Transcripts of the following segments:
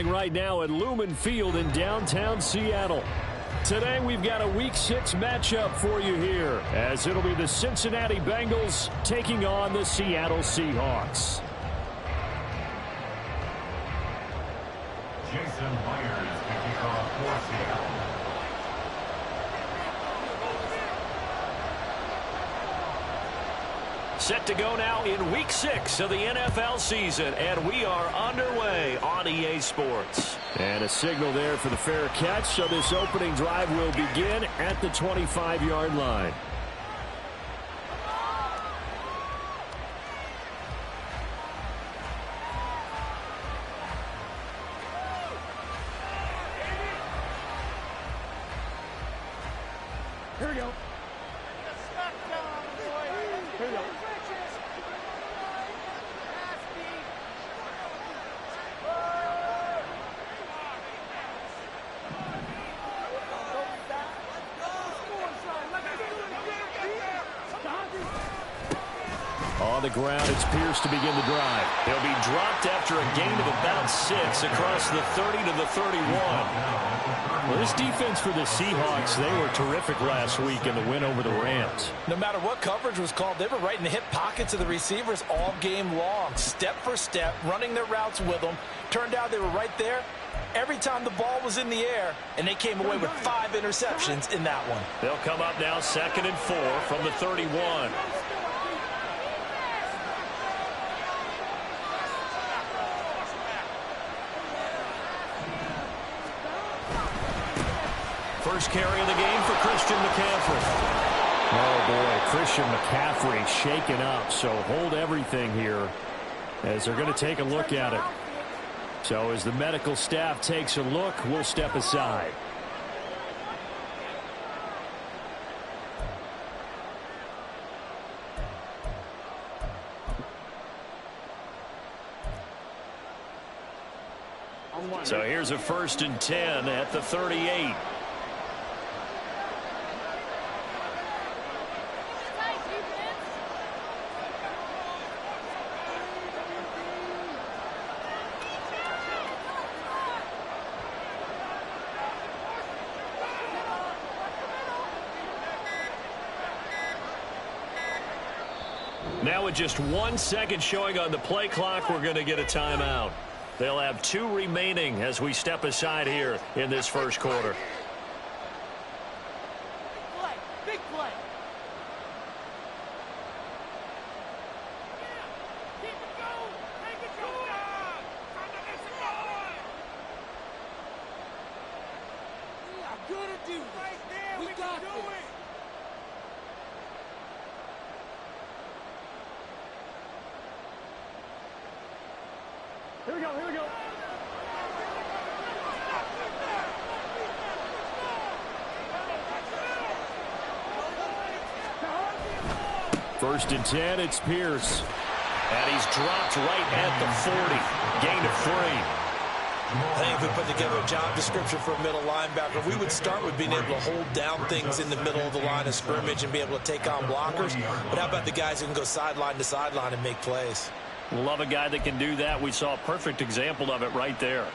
Right now at Lumen Field in downtown Seattle. Today we've got a Week 6 matchup for you here, as it'll be the Cincinnati Bengals taking on the Seattle Seahawks. Jason Myers kicking off for Seattle. Set to go now in Week 6 of the NFL season, and we are underway on EA Sports. And a signal there for the fair catch, so this opening drive will begin at the 25-yard line. Here we go. Here we go. On the ground, it's Pierce to begin the drive. He'll be dropped after a gain of about 6 across the 30 to the 31. Well, this defense for the Seahawks, they were terrific last week in the win over the Rams. No matter what coverage was called, they were right in the hip pockets of the receivers all game long, step for step, running their routes with them. Turned out they were right there every time the ball was in the air, and they came away with 5 interceptions in that one. They'll come up now 2nd and 4 from the 31. First carry of the game for Christian McCaffrey. Oh, boy, Christian McCaffrey shaken up, so hold everything here as they're going to take a look at it. So as the medical staff takes a look, we'll step aside. So here's a 1st and 10 at the 38. Now with just 1 second showing on the play clock, we're going to get a timeout. They'll have 2 remaining as we step aside here in this first quarter. Big play. Keep it going. Take it going. We are going to do this. Right there. We got this. Here we go, here we go. First and 10, it's Pierce. And he's dropped right at the 40. Gain of 3. I think if we put together a job description for a middle linebacker, we would start with being able to hold down things in the middle of the line of scrimmage and be able to take on blockers. But how about the guys who can go sideline to sideline and make plays? Love a guy that can do that. We saw a perfect example of it right there.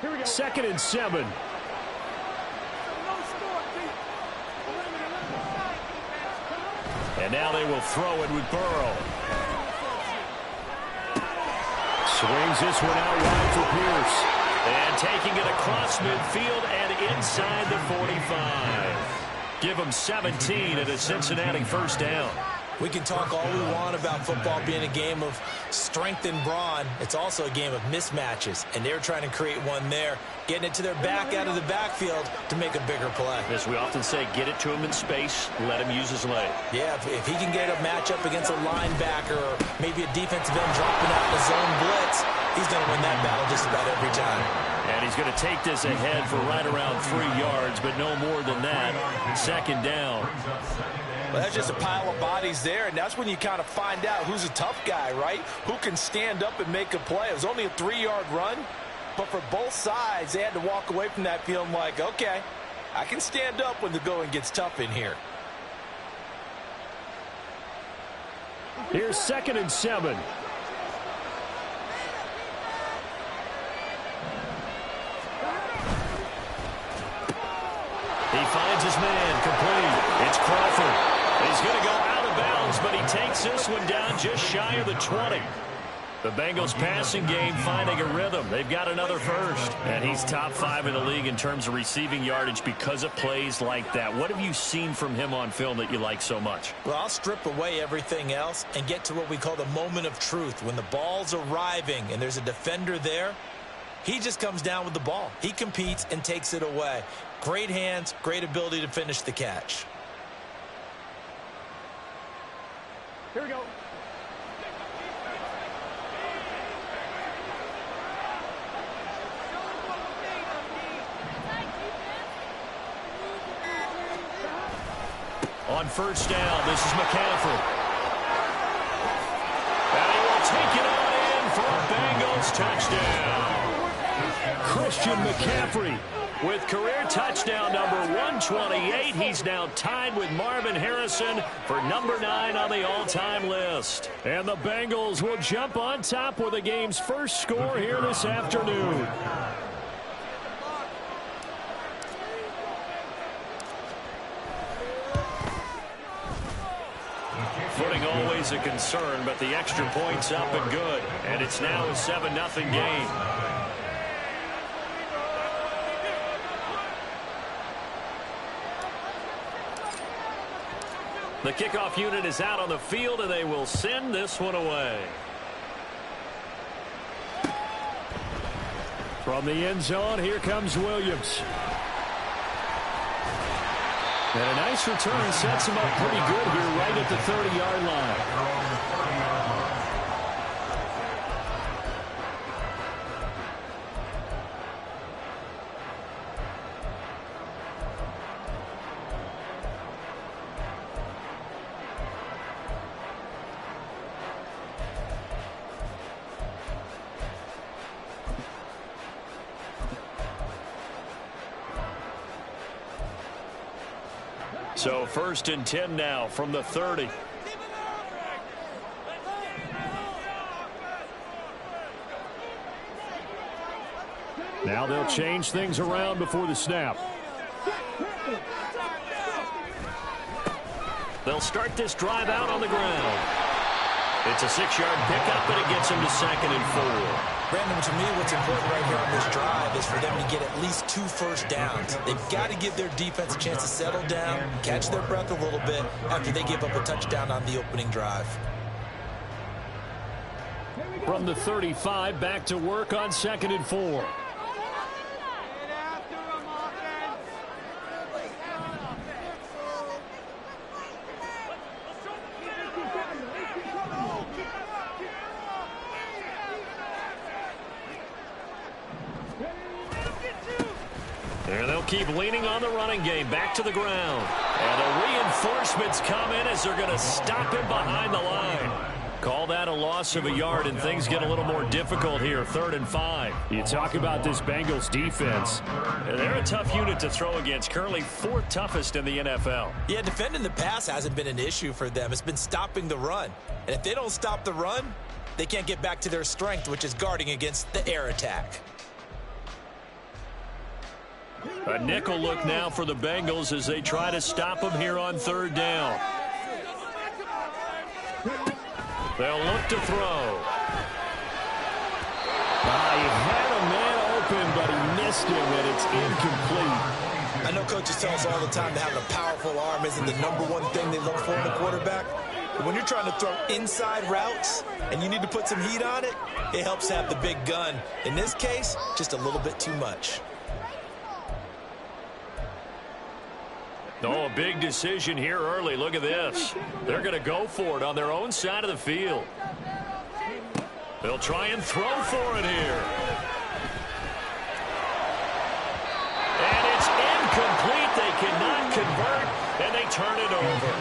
Here we go. 2nd and 7. And now they will throw it with Burrow. Swings this one out wide for Pierce. And taking it across midfield and inside the 45. Give them 17 at a Cincinnati first down. We can talk all we want about football being a game of strength and brawn. It's also a game of mismatches, and they're trying to create one there, getting it to their back out of the backfield to make a bigger play. As we often say, get it to him in space, let him use his leg. Yeah, if he can get a matchup against a linebacker or maybe a defensive end dropping out in a zone blitz, he's going to win that battle just about every time. And he's going to take this ahead for right around 3 yards, but no more than that. 2nd down. Well, that's just a pile of bodies there, and that's when you kind of find out who's a tough guy, right? Who can stand up and make a play. It was only a 3-yard run, but for both sides, they had to walk away from that feeling like, okay, I can stand up when the going gets tough in here. Here's 2nd and 7. his man, complete. It's Crawford. He's going to go out of bounds, but he takes this one down just shy of the 20. The Bengals passing game finding a rhythm. They've got another first. And he's top 5 in the league in terms of receiving yardage because of plays like that. What have you seen from him on film that you like so much? Well, I'll strip away everything else and get to what we call the moment of truth. When the ball's arriving and there's a defender there, he just comes down with the ball. He competes and takes it away. Great hands, great ability to finish the catch. Here we go. On first down, this is McCaffrey. And he will take it on in for a Bengals touchdown. Christian McCaffrey with career touchdown number 128. He's now tied with Marvin Harrison for number 9 on the all-time list. And the Bengals will jump on top with the game's first score here this afternoon. Footing always a concern, but the extra point's up and good. And it's now a 7-0 game. The kickoff unit is out on the field, and they will send this one away. From the end zone, here comes Williams. And a nice return sets him up pretty good here right at the 30-yard line. So 1st and 10 now from the 30. Now they'll change things around before the snap. They'll start this drive out on the ground. It's a 6-yard pickup, and it gets them to 2nd and 4. Brandon, to me, what's important right here on this drive is for them to get at least 2 first downs. They've got to give their defense a chance to settle down, catch their breath a little bit after they give up a touchdown on the opening drive. From the 35, back to work on 2nd and 4. And they'll keep leaning on the running game. Back to the ground. And the reinforcements come in as they're going to stop him behind the line. Call that a loss of a yard, and things get a little more difficult here. 3rd and 5. You talk about this Bengals defense. They're a tough unit to throw against. Currently 4th toughest in the NFL. Yeah, defending the pass hasn't been an issue for them. It's been stopping the run. And if they don't stop the run, they can't get back to their strength, which is guarding against the air attack. A nickel look now for the Bengals as they try to stop him here on 3rd down. They'll look to throw. He had a man open, but he missed him, and it's incomplete. I know coaches tell us all the time that having a powerful arm isn't the number one thing they look for in a quarterback. But when you're trying to throw inside routes and you need to put some heat on it, it helps have the big gun. In this case, just a little bit too much. Oh, a big decision here early. Look at this. They're going to go for it on their own side of the field. They'll try and throw for it here. And it's incomplete. They cannot convert, and they turn it over.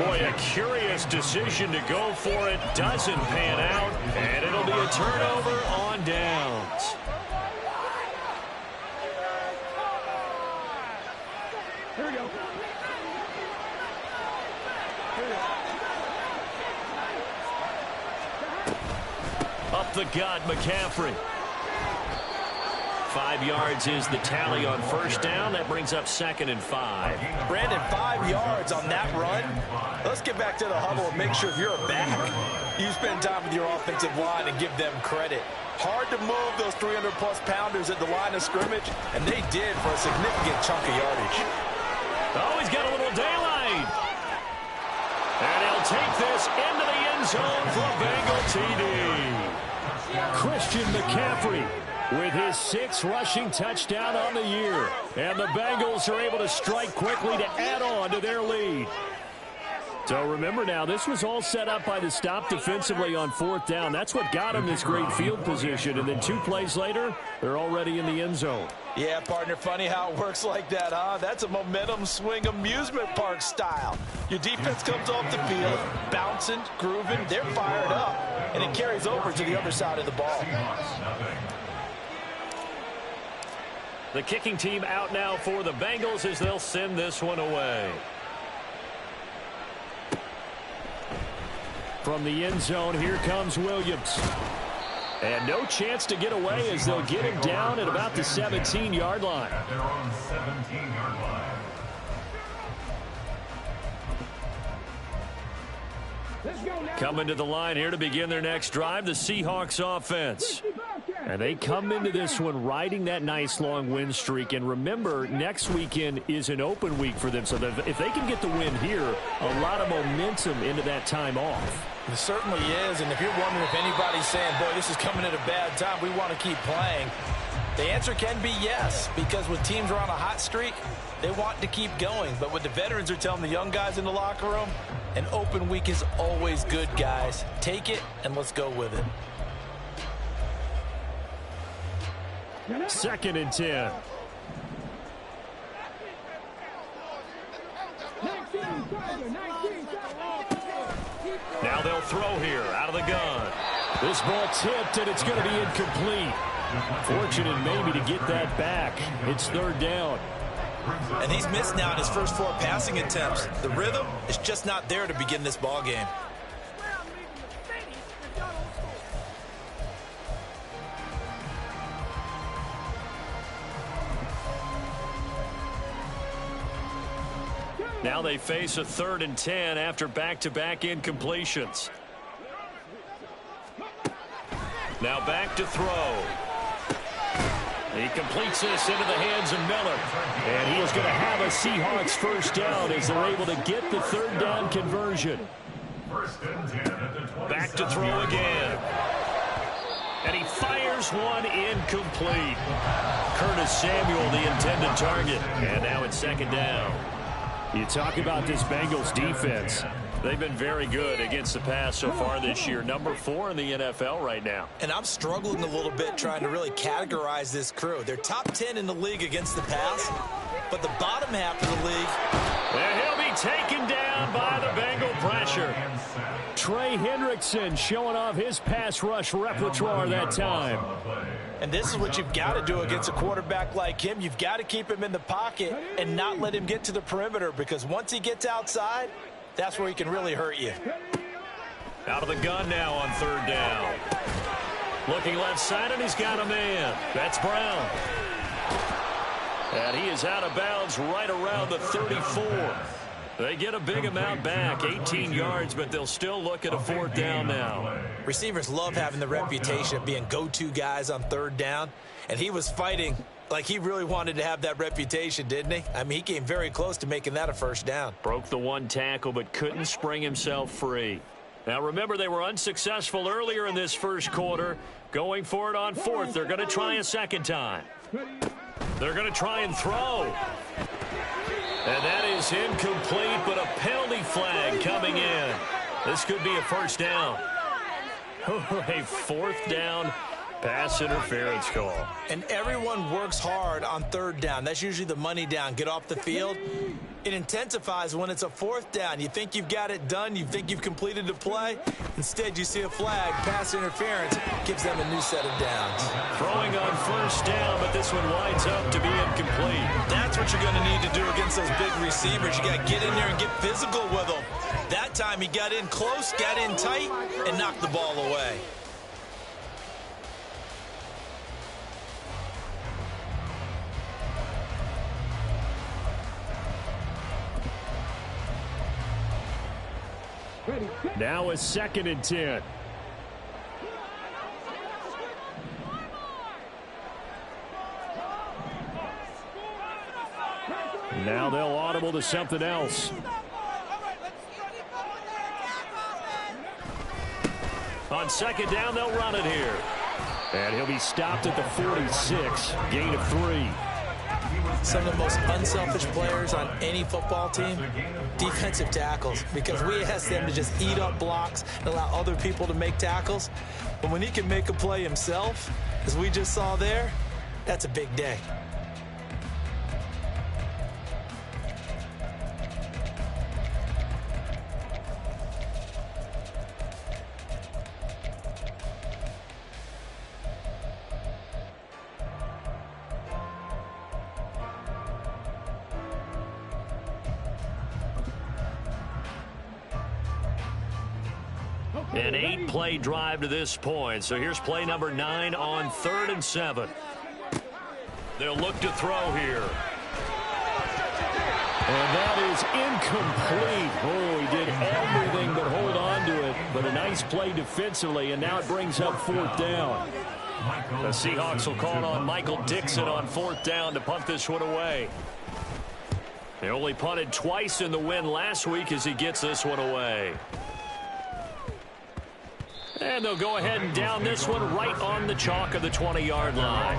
Boy, a curious decision to go for it. Doesn't pan out, and it'll be a turnover on downs. Here we go. Up the gut, McCaffrey. 5 yards is the tally on first down. That brings up 2nd and 5. Brandon, 5 yards on that run. Let's get back to the huddle and make sure if you're a back, you spend time with your offensive line and give them credit. Hard to move those 300-plus pounders at the line of scrimmage, and they did for a significant chunk of yardage. Oh, he's got a little daylight. And he'll take this into the end zone for a Bengal TD. Christian McCaffrey with his 6th rushing touchdown on the year. And the Bengals are able to strike quickly to add on to their lead. So remember now, this was all set up by the stop defensively on 4th down. That's what got them this great field position. And then 2 plays later, they're already in the end zone. Yeah, partner, funny how it works like that, huh? That's a momentum swing amusement park style. Your defense comes off the field, bouncing, grooving, they're fired up, and it carries over to the other side of the ball. The kicking team out now for the Bengals as they'll send this one away. From the end zone, here comes Williams. And no chance to get away as they'll get him down at about the 17-yard line. At their own 17-yard line. Coming to the line here to begin their next drive, the Seahawks offense. And they come into this one riding that nice long win streak. And remember, next weekend is an open week for them. So if they can get the win here, a lot of momentum into that time off. It certainly is, and if you're wondering if anybody's saying, boy, this is coming at a bad time, we want to keep playing, the answer can be yes, because when teams are on a hot streak, they want to keep going. But what the veterans are telling the young guys in the locker room, an open week is always good, guys. Take it, and let's go with it. 2nd and 10. Now they'll throw here out of the gun. This ball tipped, and it's going to be incomplete. Fortunate maybe to get that back. It's 3rd down. And he's missed now in his first 4 passing attempts. The rhythm is just not there to begin this ball game. Now they face a 3rd and 10 after back-to-back incompletions. Now back to throw. He completes this into the hands of Miller. And he is going to have a Seahawks first down as they're able to get the 3rd down conversion. Back to throw again. And he fires one incomplete. Curtis Samuel, the intended target. And now it's 2nd down. You talk about this Bengals defense. They've been very good against the pass so far this year. Number 4 in the NFL right now. And I'm struggling a little bit trying to really categorize this crew. They're top 10 in the league against the pass, but the bottom half of the league. And he'll be taken down by the Bengal pressure. Trey Hendrickson showing off his pass rush repertoire that time. And this is what you've got to do against a quarterback like him. You've got to keep him in the pocket and not let him get to the perimeter, because once he gets outside, that's where he can really hurt you. Out of the gun now on 3rd down. Looking left side, and he's got a man. That's Brown. And he is out of bounds right around the 34. They get a big amount back, 18 yards, but they'll still look at a 4th down now. Receivers love having the reputation of being go-to guys on 3rd down, and he was fighting like he really wanted to have that reputation, didn't he? I mean, he came very close to making that a first down. Broke the 1 tackle, but couldn't spring himself free. Now, remember, they were unsuccessful earlier in this first quarter. Going for it on 4th. They're going to try a 2nd time. They're going to try and throw. And that is incomplete, but a penalty flag coming in. This could be a first down. A 4th down pass interference call. And everyone works hard on 3rd down. That's usually the money down. Get off the field. It intensifies when it's a 4th down. You think you've got it done. You think you've completed the play. Instead, you see a flag. Pass interference gives them a new set of downs. Throwing on 1st down, but this one winds up to be incomplete. That's what you're going to need to do against those big receivers. You got to get in there and get physical with them. That time he got in close, got in tight, and knocked the ball away. Now a 2nd and 10. Now they'll audible to something else. On 2nd down, they'll run it here. And he'll be stopped at the 46, gain of 3. Some of the most unselfish players on any football team, defensive tackles, because we ask them to just eat up blocks and allow other people to make tackles. But when he can make a play himself, as we just saw there, that's a big day. An 8-play drive to this point. So here's play number 9 on 3rd and 7. They'll look to throw here. And that is incomplete. Oh, he did everything but hold on to it. But a nice play defensively, and now it brings up 4th down. The Seahawks will call on Michael Dixon on 4th down to punt this one away. They only punted twice in the win last week as he gets this one away. And they'll go ahead and down this one right on the chalk of the 20-yard line.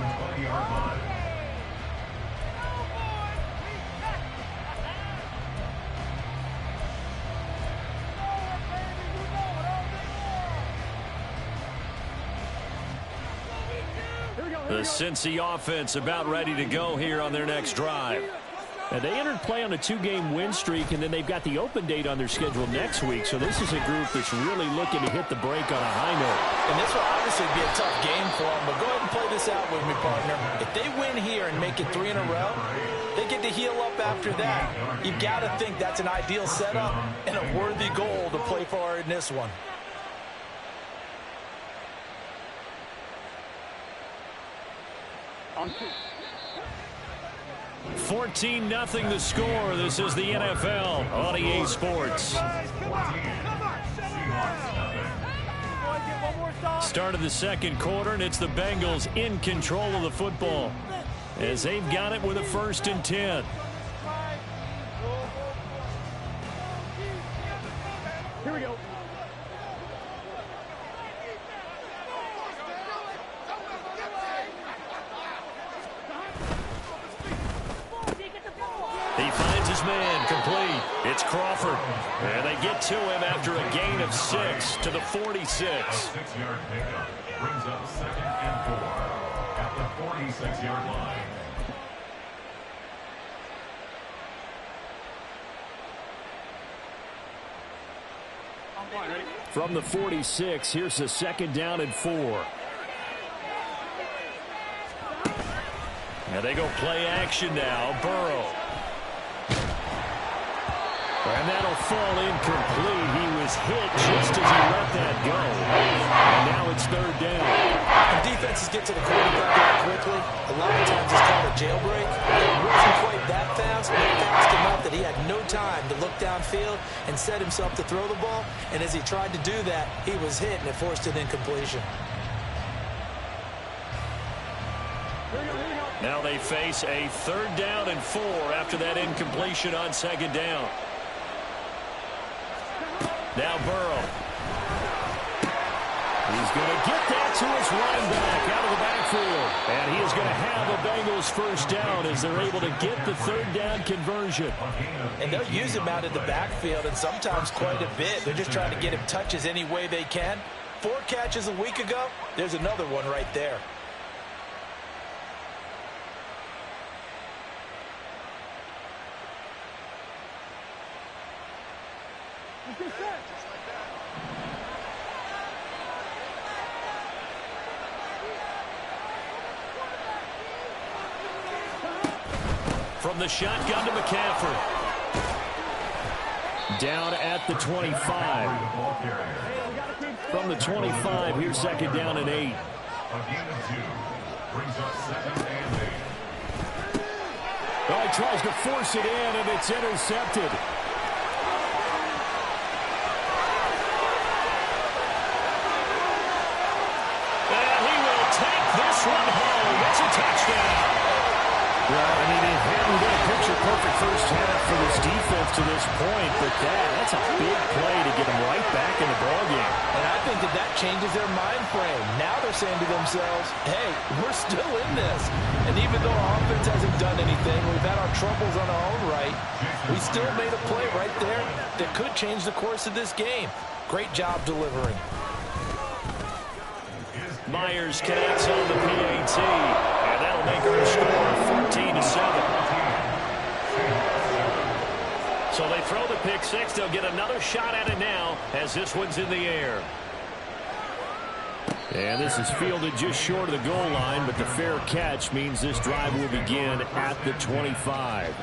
The Cincy offense about ready to go here on their next drive. And they entered play on a 2-game win streak, and then they've got the open date on their schedule next week. So this is a group that's really looking to hit the break on a high note. And this will obviously be a tough game for them, but go ahead and play this out with me, partner. If they win here and make it 3 in a row, they get to heal up after that. You've got to think that's an ideal setup and a worthy goal to play for in this one. 14-0 the score. This is the NFL on EA Sports. Start of the 2nd quarter, and it's the Bengals in control of the football as they've got it with a 1st and 10. Here we go. He finds his man, complete. It's Crawford. And they get to him after a gain of 6 to the 46. 6-yard pickup brings up 2nd and 4 at the 46-yard line. From the 46, here's the 2nd down and 4. And they go play action now. Burrow. And that'll fall incomplete. He was hit just as he let that go. And now it's 3rd down. When defenses get to the quarterback quickly, a lot of times it's called a jailbreak. It wasn't quite that fast, but fast enough that he had no time to look downfield and set himself to throw the ball. And as he tried to do that, he was hit, and it forced an incompletion. Now they face a 3rd down and 4 after that incompletion on 2nd down. Now Burrow. He's going to get that to his running back out of the backfield. And he is going to have the Bengals 1st down as they're able to get the 3rd down conversion. And they'll use him out of the backfield, and sometimes quite a bit. They're just trying to get him touches any way they can. 4 catches a week ago, there's another one right there. From the shotgun to McCaffrey. Down at the 25. From the 25, here's 2nd down and 8. A gain of 2 brings up 2nd and 8. Oh, he tries to force it in, and it's intercepted. one home. It's a touchdown. Well, I mean, it hadn't been a picture-perfect first half for this defense to this point, but that's a big play to get them right back in the ballgame. And I think that changes their mind frame. Now they're saying to themselves, hey, we're still in this. And even though our offense hasn't done anything, we've had our troubles on our own right, we still made a play right there that could change the course of this game. Great job delivering. Myers connects on the PAT, and that'll make her score 14-7. So they throw the pick six. They'll get another shot at it now as this one's in the air. And this is fielded just short of the goal line, but the fair catch means this drive will begin at the 25.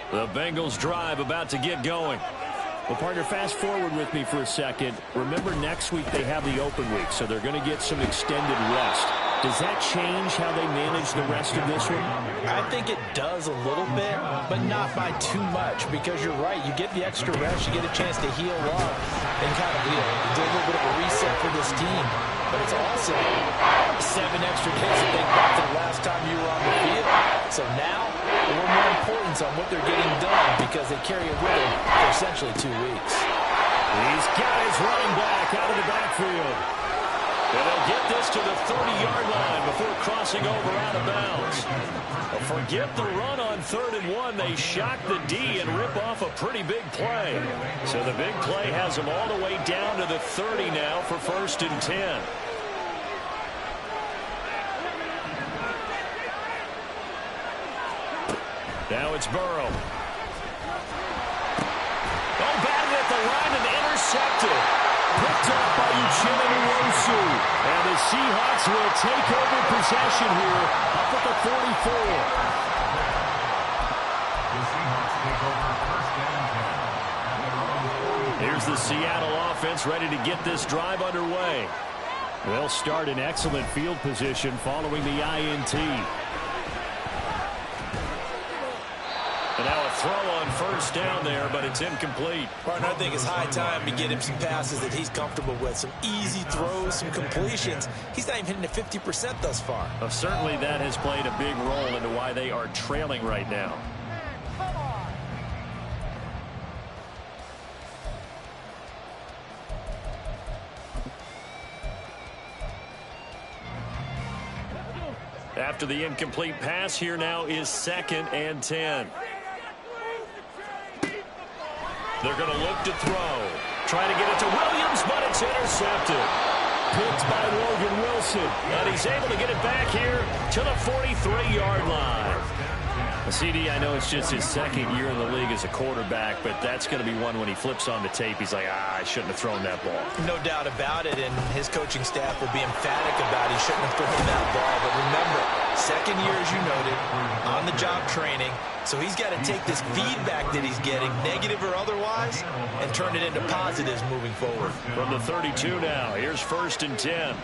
The Bengals drive about to get going. Well, partner, fast forward with me for a second. Remember, next week they have the open week, so they're going to get some extended rest. Does that change how they manage the rest of this one? I think it does a little bit, but not by too much, because you're right. You get the extra rest. You get a chance to heal up and kind of do a little bit of a reset for this team. But it's also 7 extra days to think back to the last time you were on the field. So now, a little more importance on what they're getting done because they carry it with them for essentially 2 weeks. He's got his running back out of the backfield. And they'll get this to the 30-yard line before crossing over out of bounds. Well, forget the run on 3rd and 1. They shock the D and rip off a pretty big play. So the big play has them all the way down to the 30 now for 1st and 10. Now it's Burrow. Oh, batted at the line and intercepted. Picked up by Uchenna Nwosu. And the Seahawks will take over possession here up at the 44. The Seahawks take over 1st and 10. Here's the Seattle offense ready to get this drive underway. They'll start in excellent field position following the INT. And now a throw on 1st down there, but it's incomplete. Partner, I think it's high time to get him some passes that he's comfortable with. Some easy throws, some completions. He's not even hitting the 50% thus far. Well, certainly that has played a big role into why they are trailing right now. After the incomplete pass, here now is 2nd and 10. They're going to look to throw. Trying to get it to Williams, but it's intercepted. Picked by Logan Wilson. And he's able to get it back here to the 43-yard line. CD, I know it's just his 2nd year in the league as a quarterback, but that's going to be one when he flips on the tape. He's like, I shouldn't have thrown that ball. No doubt about it, and his coaching staff will be emphatic about he shouldn't have thrown that ball. But remember, 2nd year, as you noted, on-the-job training. So he's got to take this feedback that he's getting, negative or otherwise, and turn it into positives moving forward. From the 32 now, here's 1st and 10.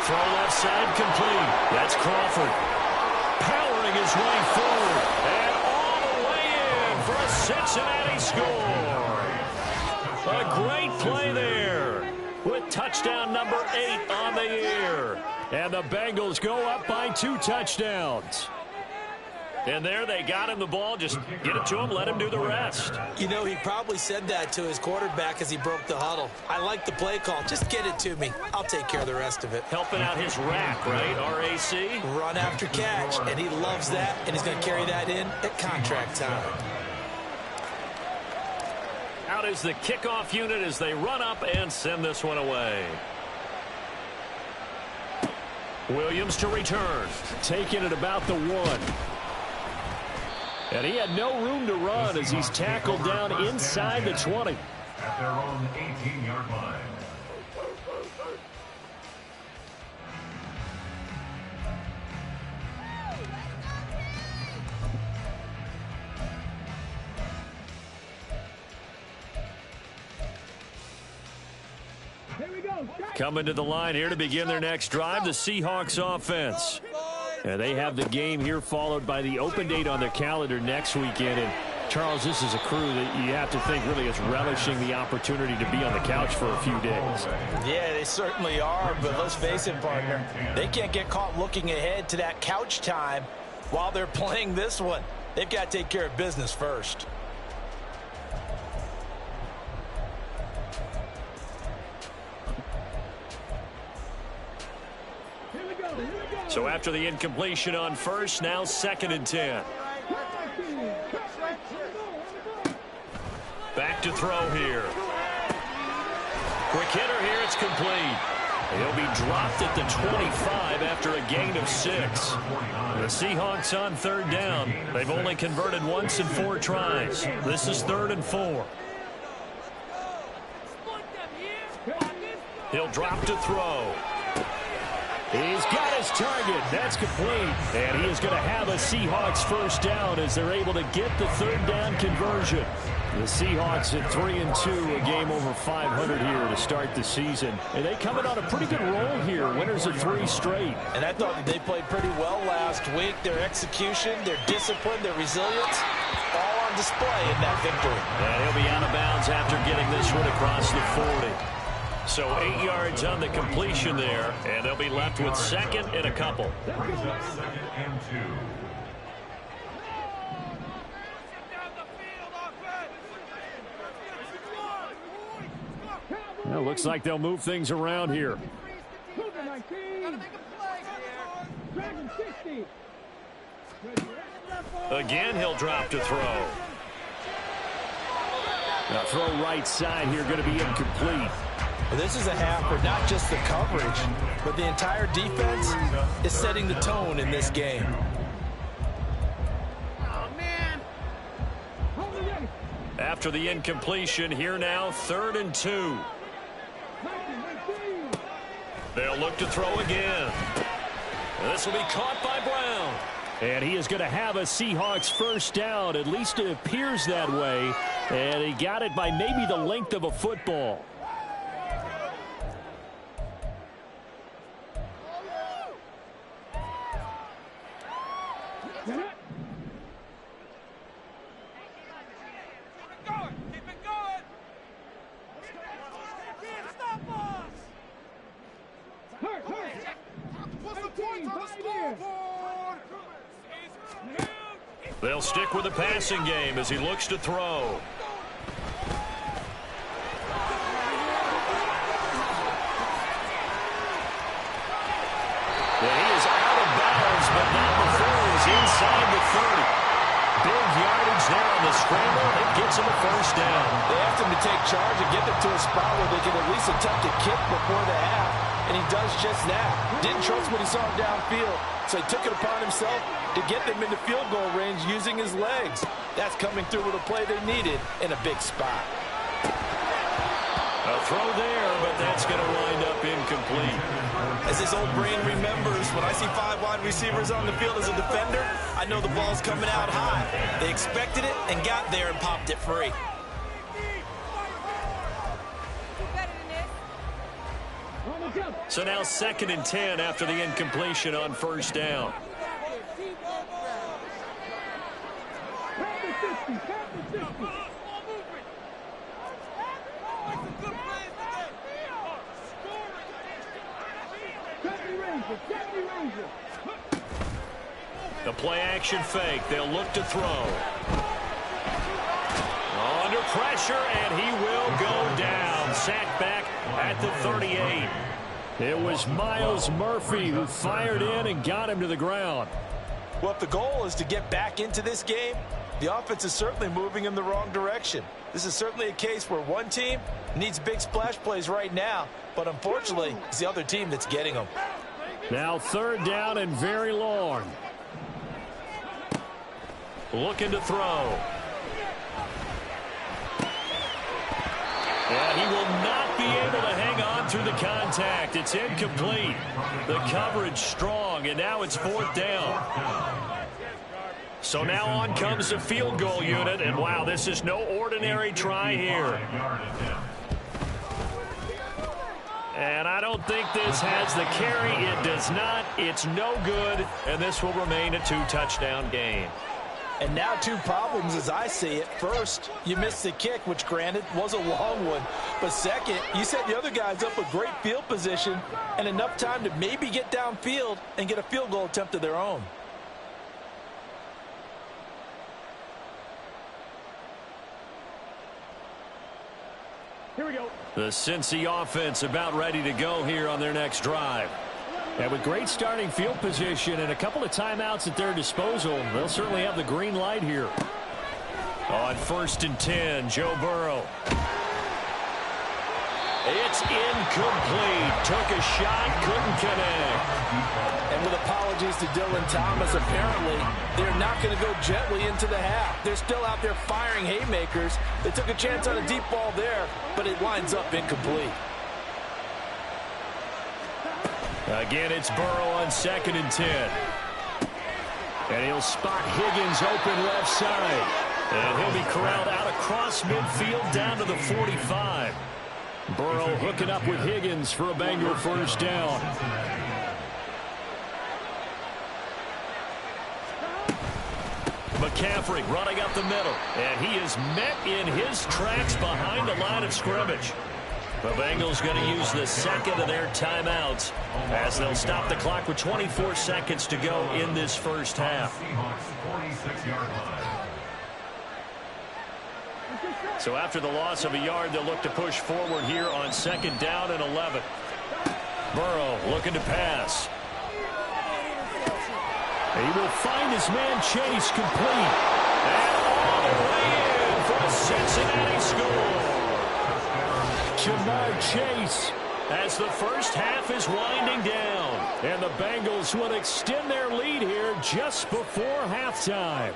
Throw left side complete. That's Crawford. Powering his way forward. And all the way in for a Cincinnati score. A great play there with touchdown number 8 on the year. And the Bengals go up by 2 touchdowns. And there they got him the ball. Just get it to him, let him do the rest. You know, he probably said that to his quarterback as he broke the huddle. I like the play call. Just get it to me. I'll take care of the rest of it. Helping out his rack, right? RAC? Run after catch, and he loves that, and he's going to carry that in at contract time. Out is the kickoff unit as they run up and send this one away. Williams to return. Taking it about the 1. And he had no room to run as he's tackled down inside the 20. At their own 18-yard line. Coming to the line here to begin their next drive, the Seahawks offense. And they have the game here followed by the open date on their calendar next weekend. And Charles, this is a crew that you have to think really is relishing the opportunity to be on the couch for a few days. Yeah, they certainly are, but let's face it, partner, they can't get caught looking ahead to that couch time while they're playing this one. They've got to take care of business first. So after the incompletion on first, now 2nd and 10. Back to throw here. Quick hitter here, it's complete. He'll be dropped at the 25 after a gain of 6. The Seahawks on 3rd down. They've only converted once in 4 tries. This is 3rd and 4. He'll drop to throw. He's got his target. That's complete. And he is going to have a Seahawks first down as they're able to get the 3rd down conversion. The Seahawks at 3-2, a game over 500 here to start the season. And they coming on a pretty good roll here. Winners of 3 straight. And I thought that they played pretty well last week. Their execution, their discipline, their resilience, all on display in that victory. And he'll be out of bounds after getting this one across the 40. So 8 yards on the completion there, and they'll be left with 2nd and a couple. Brings up 2nd and 2. Well, looks like they'll move things around here. Again, he'll drop to throw. Now throw right side here, going to be incomplete. Well, this is a half where not just the coverage, but the entire defense is setting the tone in this game. After the incompletion, here now, 3rd and 2. They'll look to throw again. This will be caught by Brown. And he is going to have a Seahawks first down. At least it appears that way. And he got it by maybe the length of a football. They'll stick with the passing game as he looks to throw. And he is out of bounds, but not before he's inside the 30. Big yardage there on the scramble. It gets him a first down. They asked him to take charge and get them to a spot where they can at least attempt a kick before the half, and he does just that. Didn't trust what he saw downfield, so he took it upon himself to get them into field goal range using his legs. That's coming through with a play they needed in a big spot. A throw there, but that's going to wind up incomplete. As his old brain remembers, when I see 5 wide receivers on the field as a defender, I know the ball's coming out high. They expected it and got there and popped it free. So now 2nd and 10 after the incompletion on first down. The play action fake. They'll look to throw. Under pressure, and he will go down. Sacked back at the 38. It was Miles Murphy who fired in and got him to the ground. Well, if the goal is to get back into this game, the offense is certainly moving in the wrong direction. This is certainly a case where one team needs big splash plays right now, but unfortunately, it's the other team that's getting them. Now 3rd down and very long. Looking to throw. And he will not be able to hang on through the contact. It's incomplete. The coverage strong, and now it's 4th down. So now on comes the field goal unit, and wow, this is no ordinary try here. And I don't think this has the carry. It does not. It's no good, and this will remain a 2-touchdown game. And now 2 problems as I see it. First, you missed the kick, which granted was a long one. But second, you set the other guys up with great field position and enough time to maybe get downfield and get a field goal attempt of their own. Here we go. The Cincy offense about ready to go here on their next drive. And with great starting field position and a couple of timeouts at their disposal, they'll certainly have the green light here. On 1st and 10, Joe Burrow. It's incomplete. Took a shot, couldn't connect. And with apologies to Dylan Thomas, apparently they're not going to go gently into the half. They're still out there firing haymakers. They took a chance on a deep ball there, but it winds up incomplete. Again, it's Burrow on 2nd and 10. And he'll spot Higgins open left side. And he'll be corralled out across midfield down to the 45. Burrow hooking up with Higgins for a Bengal first down. McCaffrey running up the middle. And he is met in his tracks behind the line of scrimmage. The Bengals going to use the second of their timeouts as they'll stop the clock with 24 seconds to go in this first half. So after the loss of a yard, they'll look to push forward here on 2nd down and 11. Burrow looking to pass. He will find his man Chase complete. And all the way in for a Cincinnati score. Jamar Chase as the first half is winding down. And the Bengals will extend their lead here just before halftime.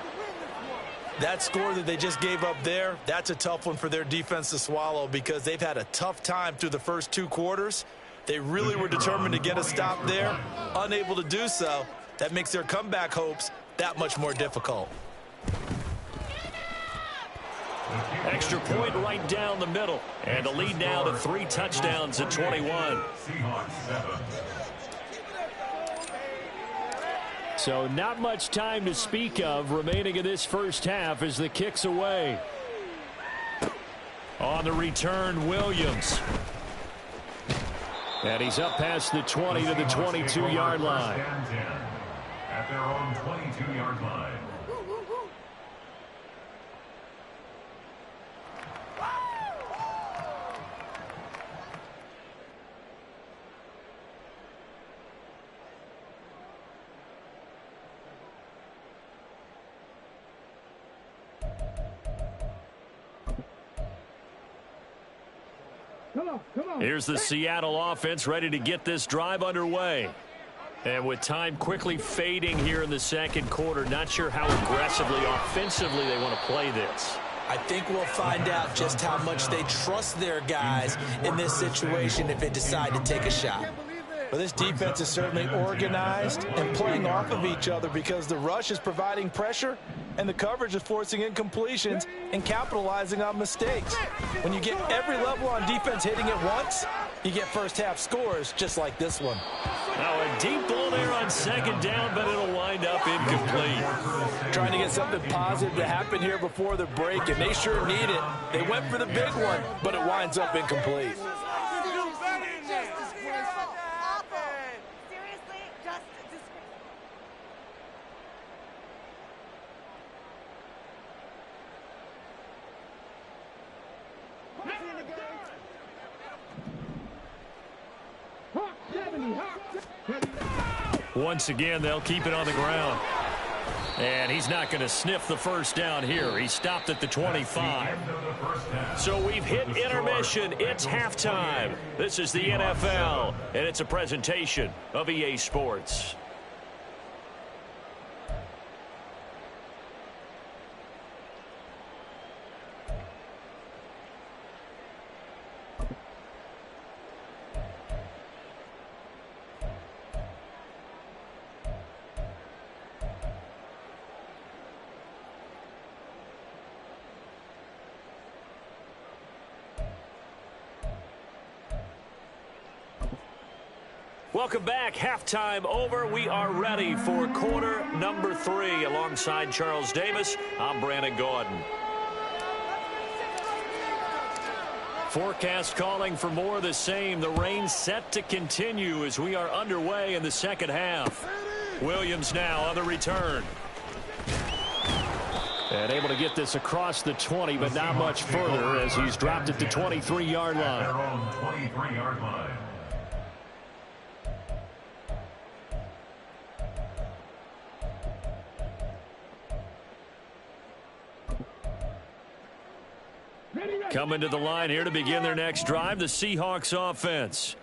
That score that they just gave up there, that's a tough one for their defense to swallow because they've had a tough time through the first 2 quarters. They really were determined to get a stop there, unable to do so. That makes their comeback hopes that much more difficult. Extra point right down the middle. And the lead now to 3 touchdowns at 21. So not much time to speak of remaining in this first half as the kick's away. On the return, Williams. And he's up past the 20 to the 22-yard line. At their own 22-yard line. Here's the Seattle offense ready to get this drive underway. And with time quickly fading here in the second quarter, not sure how aggressively, offensively they want to play this. I think we'll find out just how much they trust their guys in this situation if they decide to take a shot. But this defense is certainly organized and playing off of each other because the rush is providing pressure and the coverage is forcing incompletions and capitalizing on mistakes. When you get every level on defense hitting it once, you get first half scores just like this one. Now a deep ball there on 2nd down, but it'll wind up incomplete. Trying to get something positive to happen here before the break, and they sure need it. They went for the big one, but it winds up incomplete. Once again, they'll keep it on the ground. And he's not going to sniff the first down here. He stopped at the 25. So we've hit intermission. It's halftime. This is the NFL, and it's a presentation of EA Sports. Welcome back. Halftime over. We are ready for quarter number 3. Alongside Charles Davis, I'm Brandon Gaudin. Forecast calling for more of the same. The rain set to continue as we are underway in the second half. Williams now on the return. And able to get this across the 20, but not much further as he's dropped it to 23-yard line. Their own 23-yard line. Coming to the line here to begin their next drive, the Seahawks offense.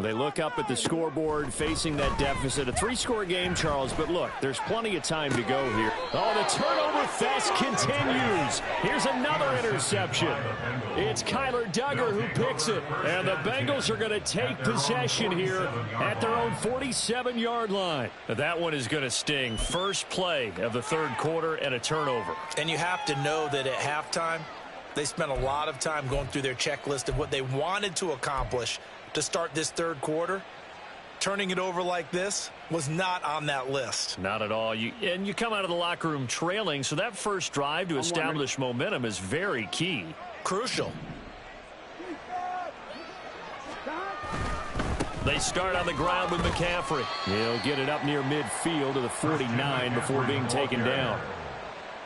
They look up at the scoreboard facing that deficit. A 3-score game, Charles, but look, there's plenty of time to go here. Oh, the turnover fest continues. Here's another interception. It's Kyler Duggar who picks it, and the Bengals are going to take possession here at their own 47-yard line. That one is going to sting. First play of the third quarter and a turnover. And you have to know that at halftime, they spent a lot of time going through their checklist of what they wanted to accomplish to start this third quarter. Turning it over like this was not on that list. Not at all. And you come out of the locker room trailing, so that first drive to establish momentum is very key. Crucial. They start on the ground with McCaffrey. He'll get it up near midfield to the 49 before being taken down.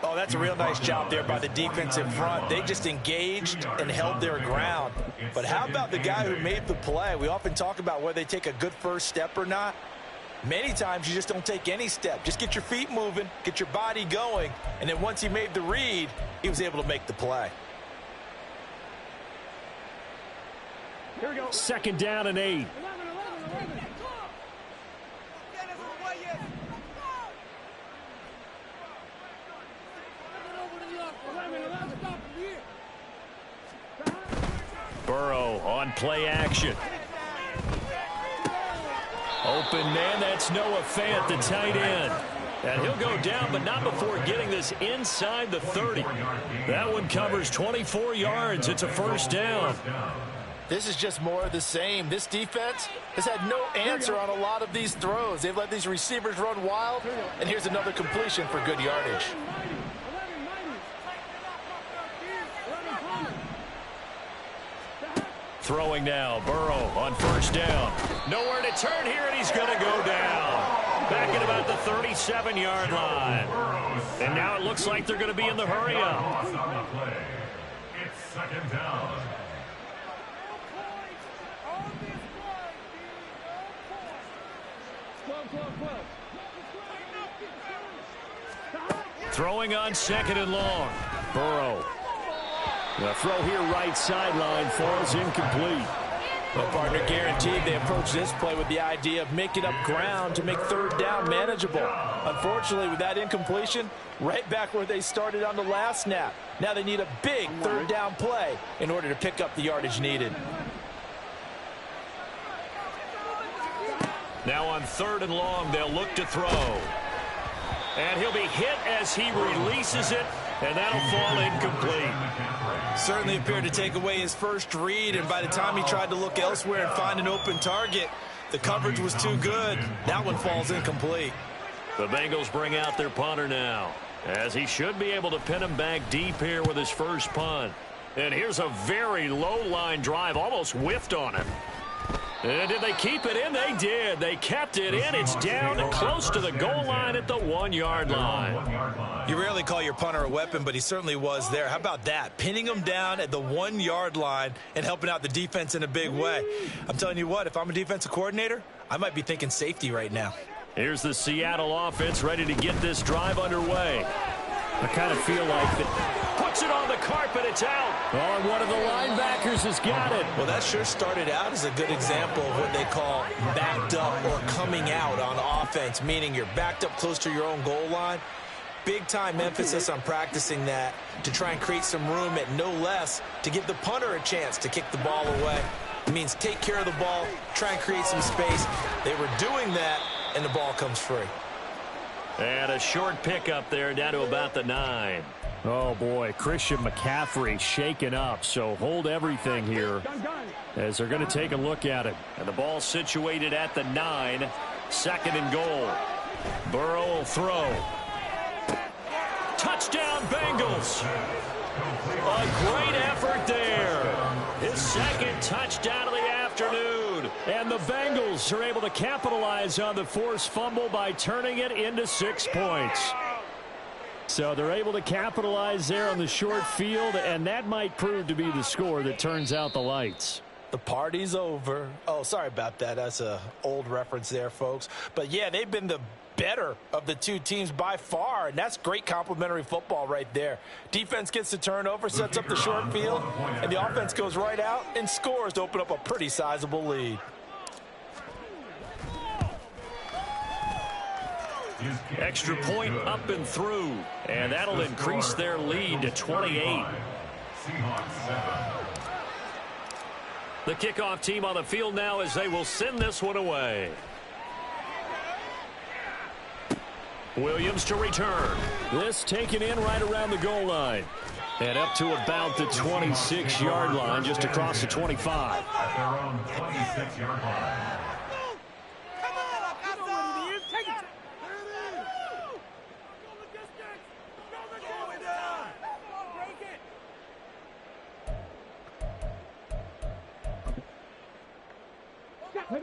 Oh, that's a real nice job there by the defensive front. They just engaged and held their ground. But how about the guy who made the play? We often talk about whether they take a good first step or not. Many times you just don't take any step. Just get your feet moving, get your body going, and then once he made the read, he was able to make the play. Here we go. Second down and 8. Burrow on play action. Open man, that's Noah Fant, the tight end. And he'll go down, but not before getting this inside the 30. That one covers 24 yards. It's a first down. This is just more of the same. This defense has had no answer on a lot of these throws. They've let these receivers run wild, and here's another completion for good yardage. Throwing now, Burrow on first down. Nowhere to turn here, and he's going to go down. Back at about the 37-yard line. And now it looks like they're going to be in the hurry-up. It's second down. Throwing on second and long. Burrow. The throw here right sideline falls incomplete. Well, partner, guaranteed they approach this play with the idea of making up ground to make third down manageable. Unfortunately, with that incompletion, right back where they started on the last snap. Now they need a big third down play in order to pick up the yardage needed. Now on third and long, they'll look to throw. And he'll be hit as he releases it, and that'll fall incomplete. Certainly appeared to take away his first read, and by the time he tried to look elsewhere and find an open target, the coverage was too good. That one falls incomplete. The Bengals bring out their punter now, as he should be able to pin him back deep here with his first punt. And here's a very low-line drive, almost whiffed on him. And did they keep it in? They did. They kept it in. It's down close to the goal line at the 1-yard line. You rarely call your punter a weapon, but he certainly was there. How about that? Pinning him down at the 1-yard line and helping out the defense in a big way. I'm telling you what, if I'm a defensive coordinator, I might be thinking safety right now. Here's the Seattle offense ready to get this drive underway. I kind of feel like that. Puts it on the carpet. It's out. Oh, and one of the linebackers has got it. Well, that sure started out as a good example of what they call backed up or coming out on offense, meaning you're backed up close to your own goal line. Big-time emphasis on practicing that to try and create some room at no less to give the punter a chance to kick the ball away. It means take care of the ball, try and create some space. They were doing that, and the ball comes free. And a short pickup there down to about the 9. Oh, boy, Christian McCaffrey shaken up, so hold everything here as they're going to take a look at it. And the ball situated at the 9, 2nd and goal. Burrow will throw. Touchdown, Bengals. A great effort there. His 2nd touchdown of the afternoon. And the Bengals are able to capitalize on the forced fumble by turning it into 6 points. So they're able to capitalize there on the short field, and that might prove to be the score that turns out the lights. The party's over. Oh, sorry about that. That's an old reference there, folks. But, yeah, they've been the better of the two teams by far, and that's great complimentary football right there. Defense gets the turnover, sets up the short field, and the offense goes right out and scores to open up a pretty sizable lead. Extra point up and through, and that'll increase their lead to 28. The kickoff team on the field now as they will send this one away. Williams to return. This taken in right around the goal line. And up to about the 26-yard line, just across the 25. At their own 26-yard line.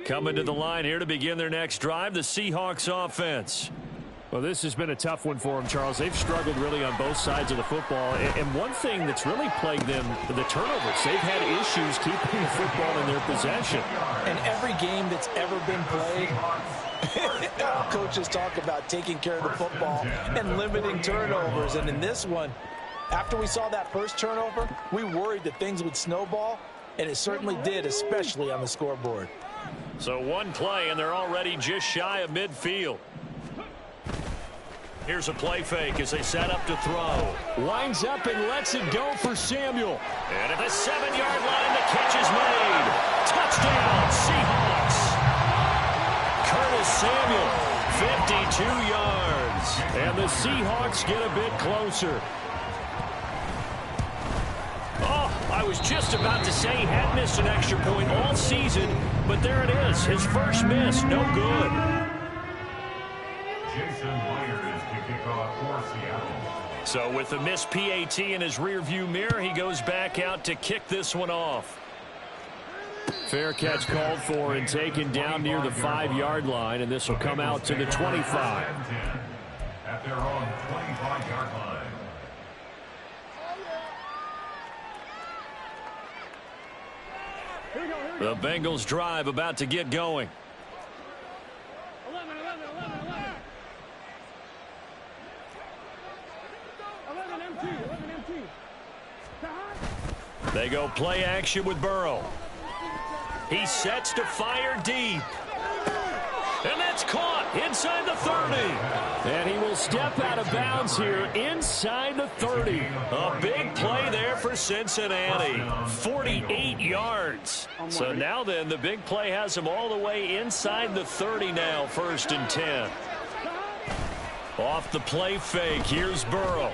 Coming to the line here to begin their next drive, the Seahawks offense. Well, this has been a tough one for them, Charles. They've struggled really on both sides of the football. And one thing that's really plagued them, the turnovers. They've had issues keeping the football in their possession. And every game that's ever been played, coaches talk about taking care of the football and limiting turnovers. And in this one, after we saw that first turnover, we worried that things would snowball, and it certainly did, especially on the scoreboard. So one play, and they're already just shy of midfield. Here's a play fake as they set up to throw. Winds up and lets it go for Samuel. And at the 7-yard line, the catch is made. Touchdown, Seahawks. Curtis Samuel, 52 yards. And the Seahawks get a bit closer. Oh, I was just about to say he had missed an extra point all season, but there it is. His first miss, no good. Jason Myers to kick off for Seattle. So with the missed PAT in his rearview mirror, he goes back out to kick this one off. Fair catch called for and taken down near the 5-yard line, and this will come out to the 25. At their own 25-yard line. The Bengals drive about to get going. They go play action with Burrow. He sets to fire deep. And that's caught inside the 30. And he will step out of bounds here inside the 30. A big play there for Cincinnati. 48 yards. So now then, the big play has him all the way inside the 30 now, 1st and 10. Off the play fake, here's Burrow.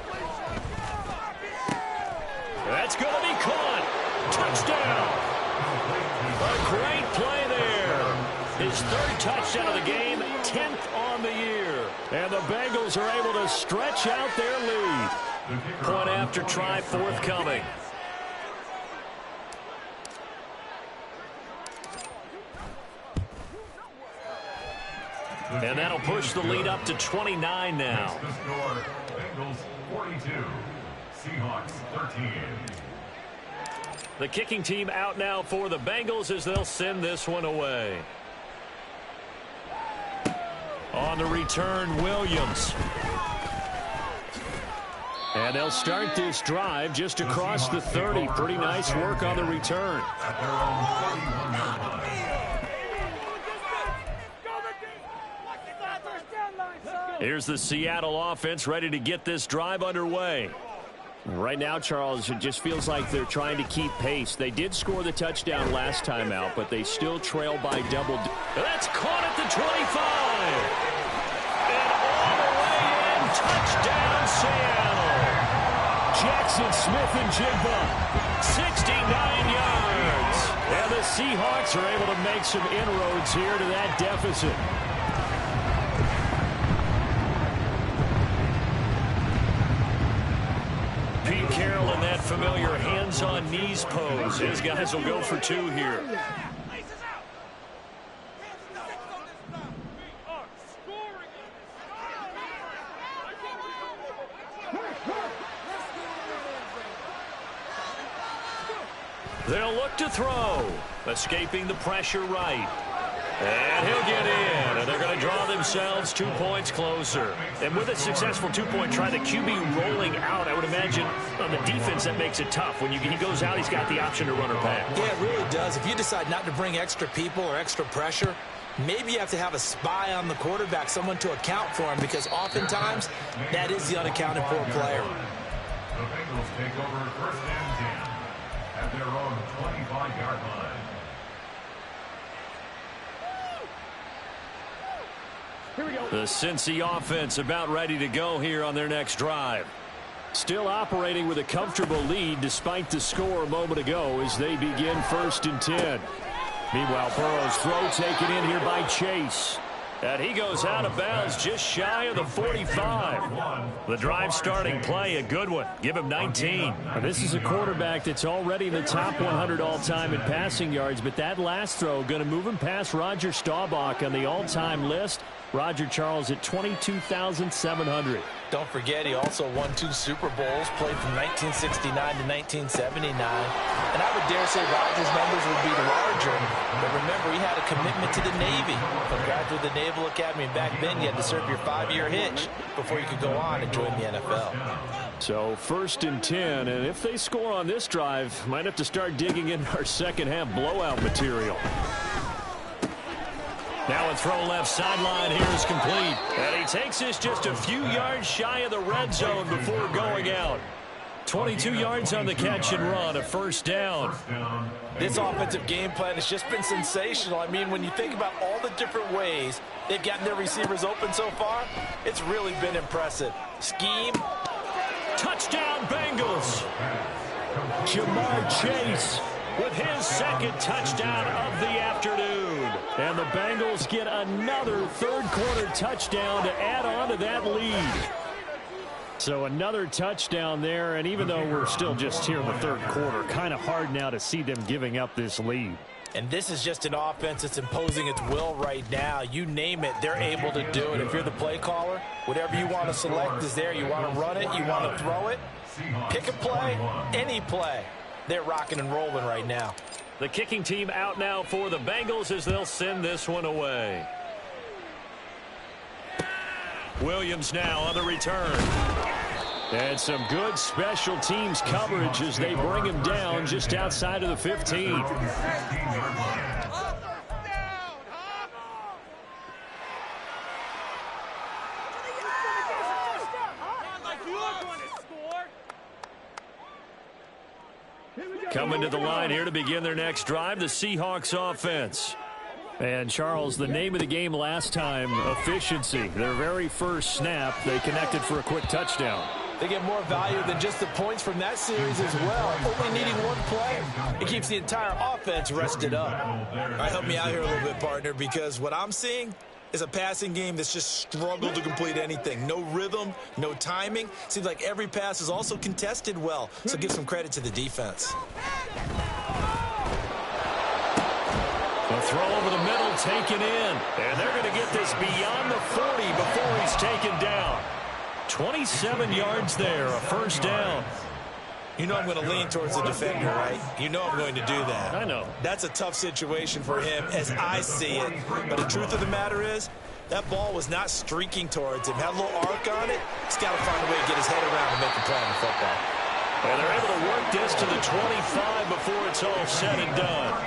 That's going to be caught. Touchdown. A great play there. His 3rd touchdown of the game, 10th on the year. And the Bengals are able to stretch out their lead. Point after try forthcoming. And that'll push the lead up to 29 now. The score, Bengals 42, Seahawks 13. The kicking team out now for the Bengals as they'll send this one away. On the return, Williams. And they'll start this drive just across the 30. Pretty nice work on the return. At their own 31-yard line. Here's the Seattle offense ready to get this drive underway. Right now, Charles, it just feels like they're trying to keep pace. They did score the touchdown last time out, but they still trail by double. That's caught at the 25. And all the way in, touchdown Seattle. Jackson Smith-Njigba, 69 yards. And the Seahawks are able to make some inroads here to that deficit. Pete Carroll in that familiar hands-on knees pose. His guys will go for 2 here. They'll look to throw. Escaping the pressure right. And he'll get in. And they're going to draw themselves 2 points closer. And with a successful 2-point try, the QB rolling out, I would imagine on the defense that makes it tough. When he goes out, he's got the option to run or pass. Yeah, it really does. If you decide not to bring extra people or extra pressure, maybe you have to have a spy on the quarterback, someone to account for him, because oftentimes that is the unaccounted for player. The Bengals take over 1st and 10 at their own 25-yard line. The Cincy offense about ready to go here on their next drive. Still operating with a comfortable lead despite the score a moment ago as they begin 1st and 10. Meanwhile, Burrow's throw taken in here by Chase. And he goes out of bounds just shy of the 45. The drive starting play, a good one. Give him 19. And this is a quarterback that's already in the top 100 all-time in passing yards, but that last throw going to move him past Roger Staubach on the all-time list. Roger Charles at 22,700. Don't forget, he also won 2 Super Bowls, played from 1969 to 1979. And I would dare say Rogers' numbers would be larger. But remember, he had a commitment to the Navy. From graduate the Naval Academy, and back then you had to serve your 5-year hitch before you could go on and join the NFL. So 1st and 10, and if they score on this drive, might have to start digging in our second-half blowout material. Now a throw left sideline here is complete. And he takes this just a few yards shy of the red zone before going out. 22 yards on the catch and run, a 1st down. This offensive game plan has just been sensational. I mean, when you think about all the different ways they've gotten their receivers open so far, it's really been impressive. Scheme. Touchdown, Bengals. Jamar Chase with his 2nd touchdown of the afternoon. And the Bengals get another 3rd-quarter touchdown to add on to that lead. So another touchdown there, and even though we're still just here in the 3rd quarter, kind of hard now to see them giving up this lead. And this is just an offense that's imposing its will right now. You name it, they're able to do it. If you're the play caller, whatever you want to select is there. You want to run it, you want to throw it, pick a play, any play. They're rocking and rolling right now. The kicking team out now for the Bengals as they'll send this one away. Williams now on the return. And some good special teams coverage as they bring him down just outside of the 15. Coming to the line here to begin their next drive, the Seahawks offense. And, Charles, the name of the game last time, efficiency. Their very first snap, they connected for a quick touchdown. They get more value than just the points from that series as well. Only needing one play, it keeps the entire offense rested up. All right, help me out here a little bit, partner, because what I'm seeing is a passing game that's just struggled to complete anything. No rhythm, no timing. Seems like every pass is also contested well, so give some credit to the defense. A throw over the middle taken in, and they're going to get this beyond the 40 before he's taken down. 27 yards there, a 1st down. You know I'm going to lean towards the defender, right? You know I'm going to do that. I know. That's a tough situation for him as I see it. But the truth of the matter is, that ball was not streaking towards him. Had a little arc on it. He's got to find a way to get his head around and make a play on the football. And they're able to work this to the 25 before it's all said and done.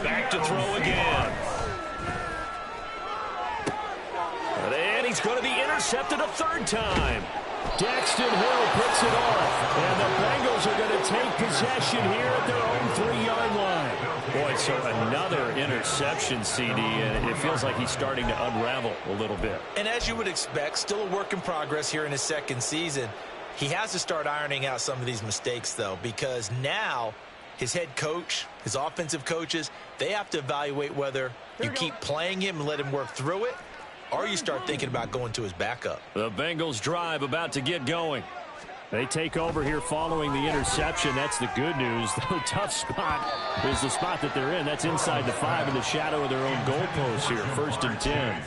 Back to throw again. And he's going to be intercepted a 3rd time. Daxton Hill picks it off. And the Bengals are going to take possession here at their own 3-yard line. Boy, so another interception, CD, and it feels like he's starting to unravel a little bit. And as you would expect, still a work in progress here in his second season. He has to start ironing out some of these mistakes, though, because now his head coach, his offensive coaches, they have to evaluate whether you keep playing him and let him work through it, or you start thinking about going to his backup. The Bengals drive about to get going. They take over here following the interception. That's the good news. The tough spot is the spot that they're in. That's inside the 5 in the shadow of their own goalpost here. 1st and 10.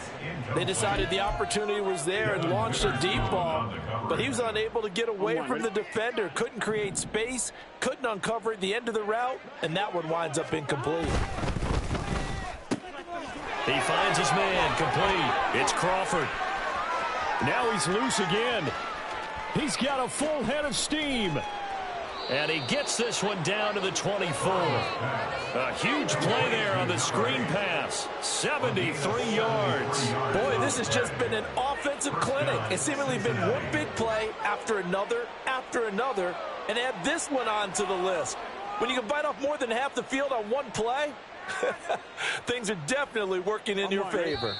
They decided the opportunity was there and launched a deep ball, but he was unable to get away from the defender. Couldn't create space, couldn't uncover at the end of the route, and that one winds up incomplete. He finds his man, complete. It's Crawford. Now he's loose again. He's got a full head of steam. And he gets this one down to the 24. A huge play there on the screen pass. 73 yards. Boy, this has just been an offensive clinic. It's seemingly been one big play after another, and add this one on to the list. When you can bite off more than half the field on one play, things are definitely working in your favor.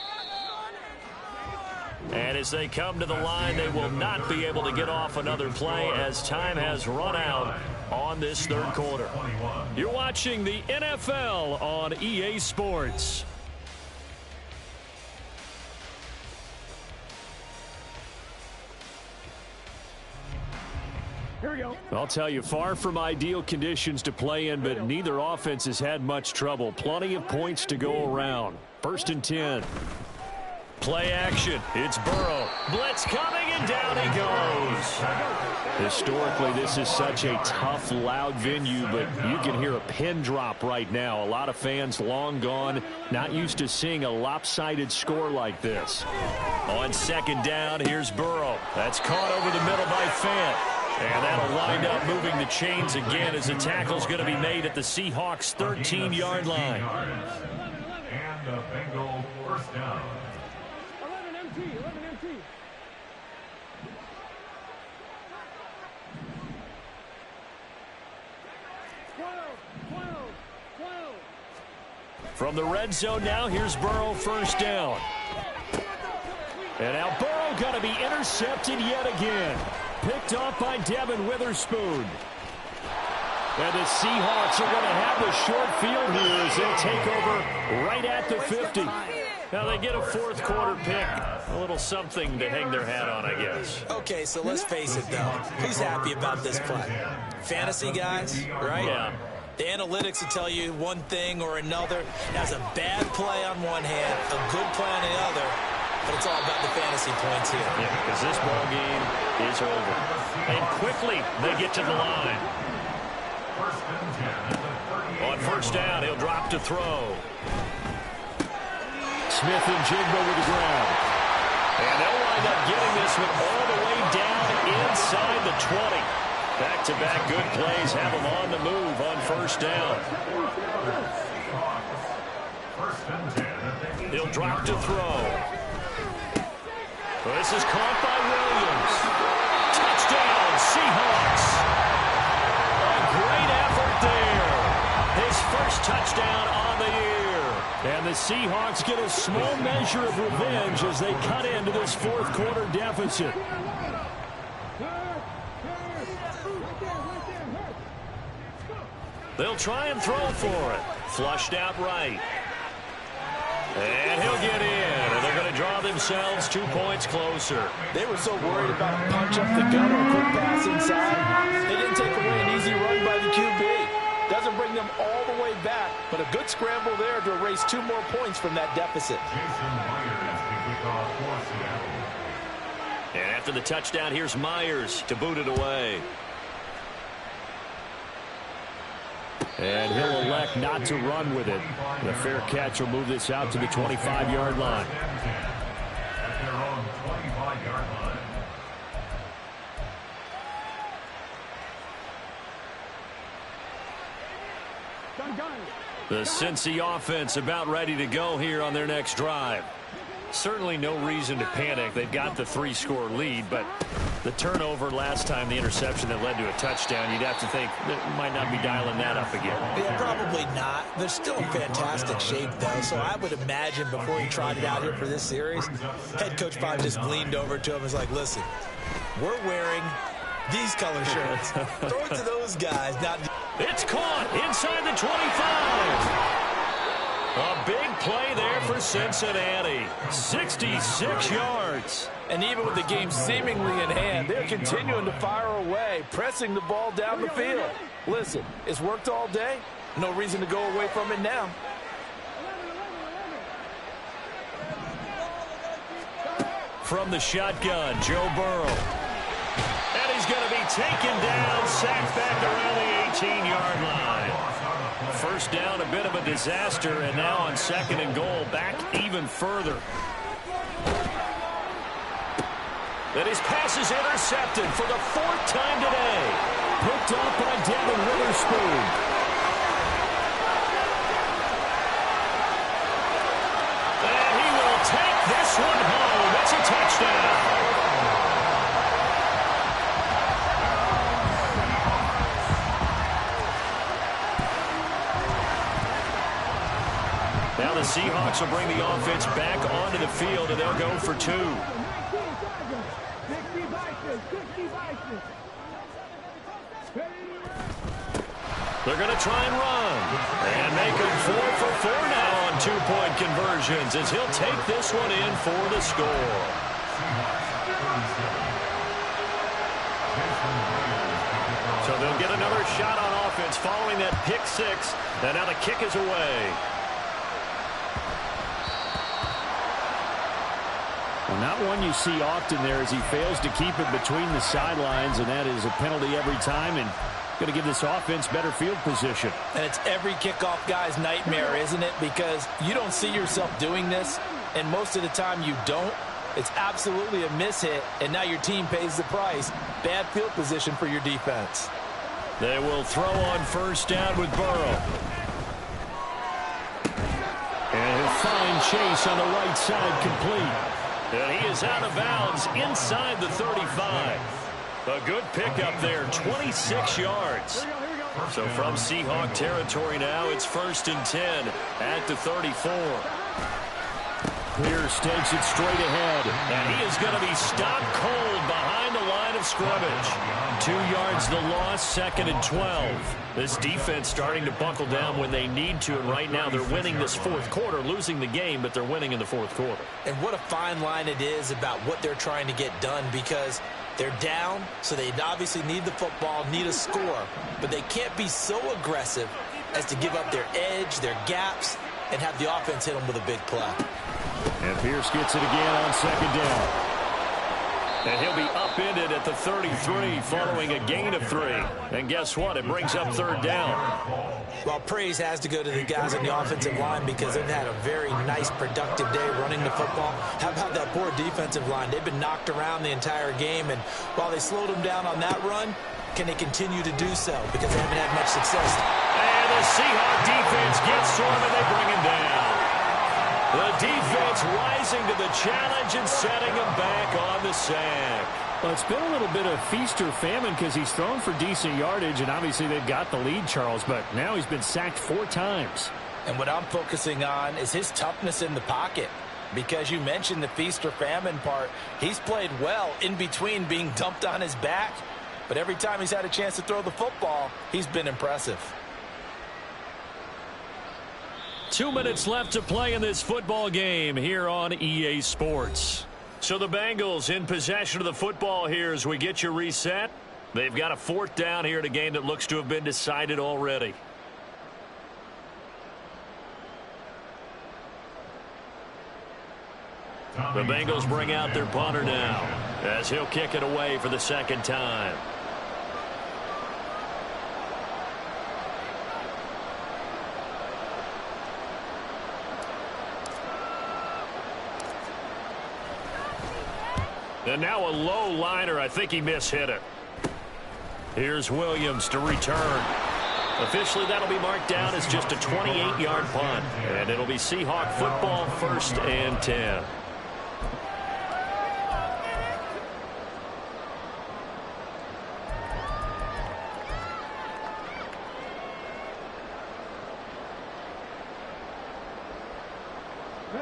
And as they come to the line, they will not be able to get off another play as time has run out on this 3rd quarter. You're watching the NFL on EA Sports. Here we go. I'll tell you, far from ideal conditions to play in, but neither offense has had much trouble. Plenty of points to go around. 1st and 10. Play action. It's Burrow. Blitz coming, and down he goes. Historically, this is such a tough, loud venue, but you can hear a pin drop right now. A lot of fans long gone, not used to seeing a lopsided score like this. On 2nd down, here's Burrow. That's caught over the middle by Fant. And that'll wind up moving the chains again as the tackle's going to be made at the Seahawks' 13-yard line. And the Bengal 1st down. 11 MT. From the red zone now, here's Burrow, 1st down. And now Burrow going to be intercepted yet again. Picked off by Devin Witherspoon. And the Seahawks are going to have the short field here as they'll take over right at the 50. Now they get a 4th quarter pick. A little something to hang their hat on, I guess. Okay, so let's face it, though. Who's happy about this play? Fantasy guys, right? Yeah. The analytics will tell you one thing or another. That's a bad play on one hand, a good play on the other, but it's all about the fantasy points here. Yeah, because this ball game is over. And quickly they get to the line. On 1st down, he'll drop to throw. Smith and Jigba with the ground. And they'll wind up getting this one all the way down inside the 20. Back-to-back good plays have them on the move on 1st down. He'll drop to throw. Well, this is caught by Williams. Touchdown, Seahawks. A great effort there. His 1st touchdown on the year. And the Seahawks get a small measure of revenge as they cut into this 4th quarter deficit. They'll try and throw for it. Flushed out right. And he'll get in. And they're going to draw themselves 2 points closer. They were so worried about a punch up the gut or a quick pass inside. They didn't take away an easy run by the QB. Doesn't bring them all the way back, but a good scramble there to erase 2 more points from that deficit. And after the touchdown, here's Myers to boot it away. And he'll elect not to run with it. The fair catch will move this out to the 25-yard line. At their own 25-yard line. The Cincy offense about ready to go here on their next drive. Certainly no reason to panic. They've got the 3-score lead, but the turnover last time, the interception that led to a touchdown, you'd have to think that might not be dialing that up again. Yeah, probably not. They're still in fantastic shape, though, so I would imagine before he trotted out here for this series, head coach probably just leaned over to him and was like, listen, we're wearing these color shirts. Throw it to those guys. Not. It's caught inside the 25. A big play there for Cincinnati. 66 yards. And even with the game seemingly in hand, they're continuing to fire away, pressing the ball down the field. Listen, it's worked all day. No reason to go away from it now. From the shotgun, Joe Burrow. And he's going to be taken down, sacked back around the 18-yard line. First down, a bit of a disaster, and now on 2nd and goal, back even further. And his pass is intercepted for the 4th time today. Picked up by Devin Witherspoon. And he will take this one home. It's a touchdown. Now the Seahawks will bring the offense back onto the field, and they'll go for 2. They're going to try and run. And make them 4 for 4 now on 2-point conversions as he'll take this one in for the score. So they'll get another shot on offense following that pick 6. And now the kick is away. Well, not one you see often there as he fails to keep it between the sidelines, and that is a penalty every time and going to give this offense better field position. And it's every kickoff guy's nightmare, isn't it? Because you don't see yourself doing this, and most of the time you don't. It's absolutely a mishit, and now your team pays the price. Bad field position for your defense. They will throw on 1st down with Burrow. And he'll find Chase on the right side complete. And he is out of bounds inside the 35. A good pickup there, 26 yards. So from Seahawk territory now, it's 1st and 10 at the 34. Pierce takes it straight ahead, and he is going to be stopped cold behind the line of scrimmage. 2 yards the loss, 2nd and 12. This defense starting to buckle down when they need to, and right now they're winning this 4th quarter, losing the game, but they're winning in the 4th quarter. And what a fine line it is about what they're trying to get done, because they're down, so they obviously need the football, need a score, but they can't be so aggressive as to give up their edge, their gaps, and have the offense hit them with a big play. And Pierce gets it again on 2nd down. And he'll be upended at the 33 following a gain of 3. And guess what? It brings up 3rd down. Well, praise has to go to the guys on the offensive line because they've had a very nice, productive day running the football. How about that poor defensive line? They've been knocked around the entire game, and while they slowed them down on that run, can they continue to do so? Because they haven't had much success. And the Seahawks defense gets to him, and they bring him down. The defense rising to the challenge and setting him back on the sack. Well, it's been a little bit of feast or famine because he's thrown for decent yardage, and obviously they've got the lead, Charles, but now he's been sacked 4 times. And what I'm focusing on is his toughness in the pocket. Because you mentioned the feast or famine part, he's played well in between being dumped on his back. But every time he's had a chance to throw the football, he's been impressive. 2 minutes left to play in this football game here on EA Sports. So the Bengals in possession of the football here as we get you reset. They've got a 4th down here in a game that looks to have been decided already. The Bengals bring out their punter now as he'll kick it away for the 2nd time. And now a low liner. I think he mishit it. Here's Williams to return. Officially, that'll be marked down as just a 28-yard punt. And it'll be Seahawk football, 1st and 10.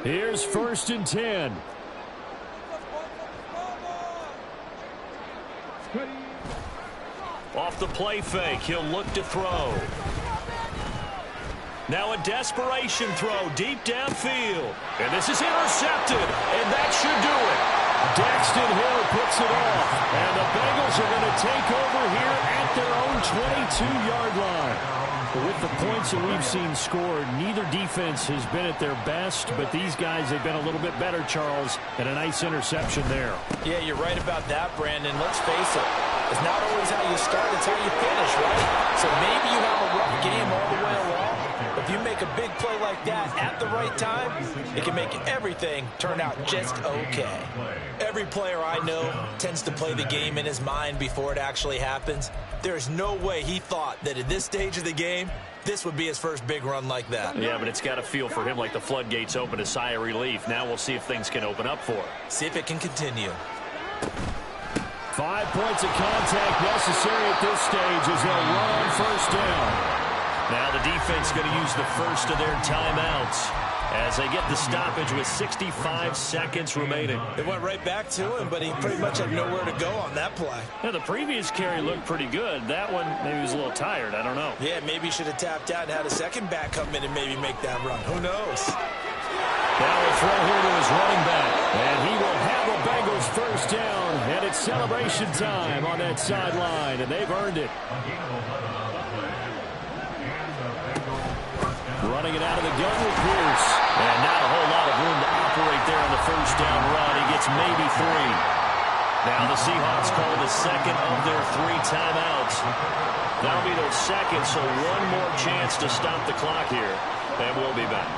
Here's 1st and 10. Off the play fake, he'll look to throw. Now a desperation throw deep downfield. And this is intercepted, and that should do it. Daxton Hill puts it off, and the Bengals are going to take over here at their own 22-yard line. But with the points that we've seen scored, neither defense has been at their best, but these guys have been a little bit better, Charles, and a nice interception there. Yeah, you're right about that, Brandon. Let's face it. It's not always how you start, it's how you finish, right? So maybe you have a rough game all the way along. If you make a big play like that at the right time, it can make everything turn out just okay. Every player I know tends to play the game in his mind before it actually happens. There's no way he thought that at this stage of the game, this would be his first big run like that. Yeah, but it's got to feel for him like the floodgates open, a sigh of relief. Now we'll see if things can open up for him. See if it can continue. 5 points of contact necessary at this stage as they'll run on 1st down. Now the defense going to use the first of their timeouts as they get the stoppage with 65 seconds remaining. It went right back to him, but he pretty much had nowhere to go on that play. Yeah, the previous carry looked pretty good. That one, maybe he was a little tired. I don't know. Yeah, maybe he should have tapped out and had a second back come in and maybe make that run. Who knows? Now a throw here to his running back. And he will have a Bengals 1st down. And it's celebration time on that sideline, and they've earned it. Running it out of the gun with Pierce. And not a whole lot of room to operate there on the 1st down run. He gets maybe 3. Now the Seahawks call the second of their 3 timeouts. That'll be their second, so one more chance to stop the clock here. And we'll be back.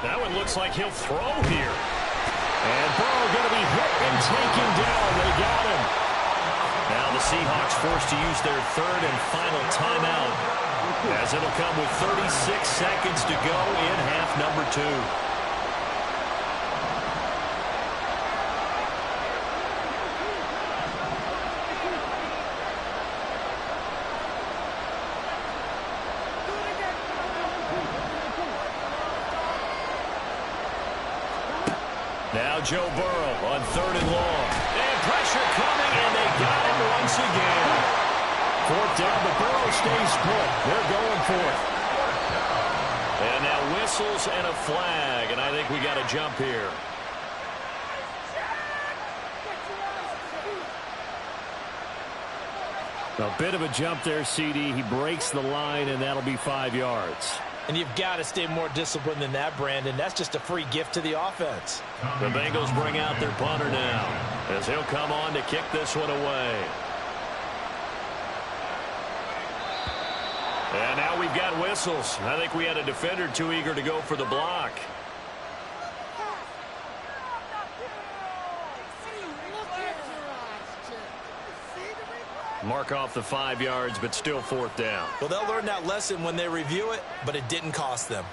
That one looks like he'll throw here. And Burrow going to be hit and taken down. They got him. Now the Seahawks forced to use their 3rd and final timeout, as it'll come with 36 seconds to go in half number 2. Now Joe Burrow on 3rd and long. And pressure coming, and they got him once again. 4th down, but Burrow stays put. They're going for it. And now whistles and a flag, and I think we got a jump here. A bit of a jump there, CD. He breaks the line, and that'll be 5 yards. And you've got to stay more disciplined than that, Brandon. That's just a free gift to the offense. The Bengals bring out their punter now, as he'll come on to kick this one away. And now we've got whistles. I think we had a defender too eager to go for the block. Mark off the 5 yards, but still 4th down. Well, they'll learn that lesson when they review it, but it didn't cost them.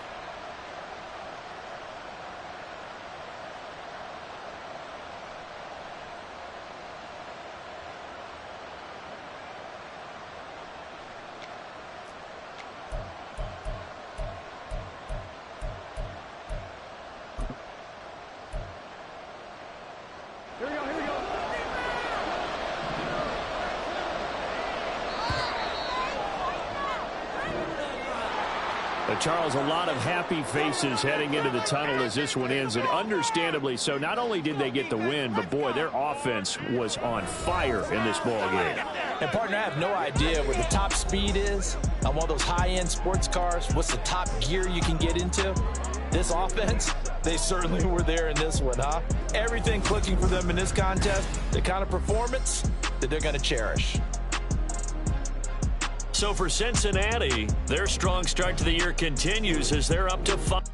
Charles, a lot of happy faces heading into the tunnel as this one ends, and understandably so. Not only did they get the win, but boy, their offense was on fire in this ball game. And partner, I have no idea what the top speed is on one of those high-end sports cars. What's the top gear you can get into? This offense, they certainly were there in this one, huh? Everything clicking for them in this contest, the kind of performance that they're going to cherish. So for Cincinnati, their strong start to the year continues as they're up to 5.